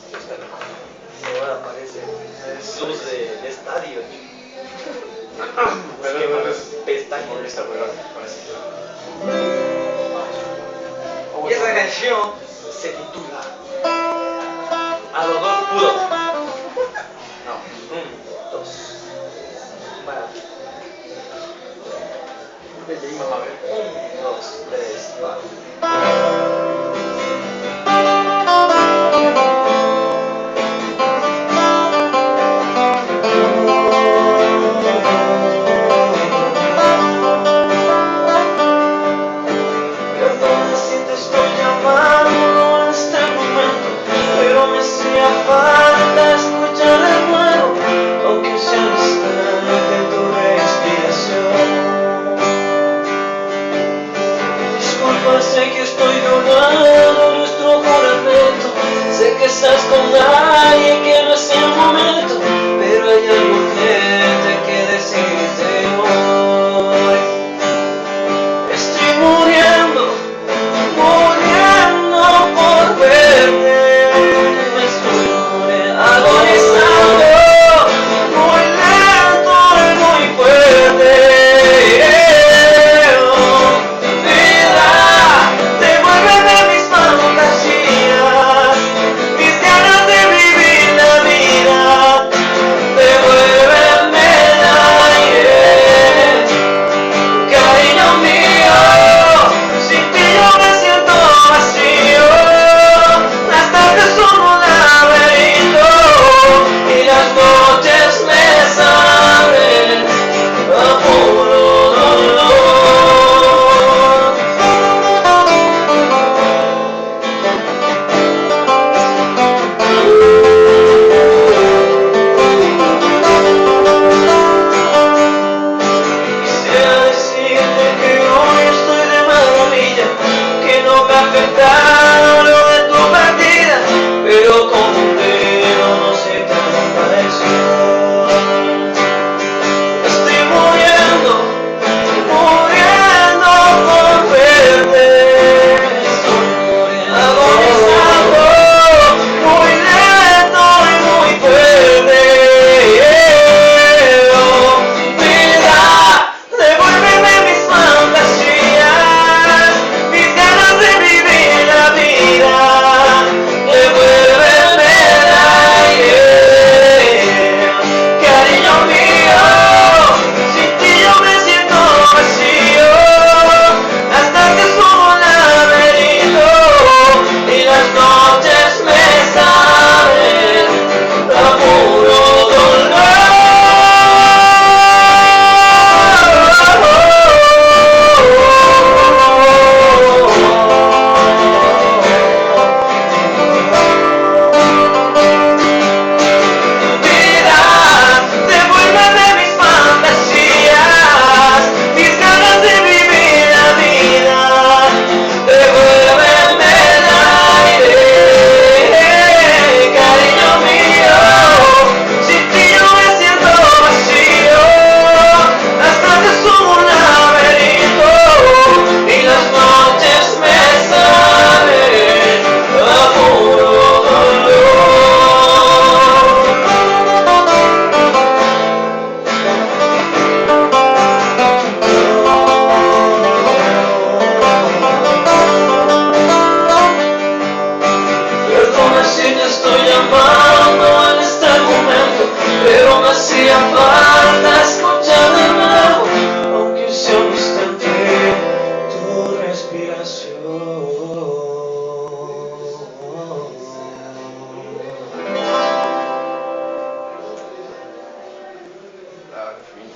No, aparece. Es luz de estadio. Pero no es Pestañas. esta weón. Y esa canción se titula Algodón Puro. No. 1, 2. Para. Vamos a ver. 1, 2, 3, 4. Perdona si te estoy llamando en este momento, pero me hacía falta escuchar de nuevo, aunque sea un instante, tu respiración. Disculpa, sé que estoy violando nuestro juramento, sé que estás con alguien que no es el momento, pero hay algo urgente que decirte hoy. Estoy muriendo por verte, me estoy muriendo, agonizando, muy lento y muy fuerte. Vida, devuélveme mis fantasías, mis ganas de vivir la vida, devuélveme el aire, cariño mío, sin ti yo me siento vacío, las tardes son un laberinto y las noches me saben a puro dolor. Quisiera decirte que hoy estoy de maravilla, que no me ha afectado lo de tu partida, pero con un dedo no se pareció. Estoy muriendo por verte, estoy muriendo, agonizando, muy lento y muy fuerte. Vida, devuélveme mis fantasías, mis ganas de vivir la vida, devuélveme el aire, cariño mío, sin ti yo me siento vacío, las tardes son un laberinto y las noches me saben a puro dolor. Vida, devuélveme mis fantasías, mis ganas de vivir la vida, devuélveme el aire, cariño mío, sin ti yo me siento vacío, las tardes son un laberinto y las noches me saben a puro dolor. Perdona si te estoy llamando en este momento, pero me hacía falta escuchar de nuevo, aunque sea un instante, tu respiración. Ah, fin.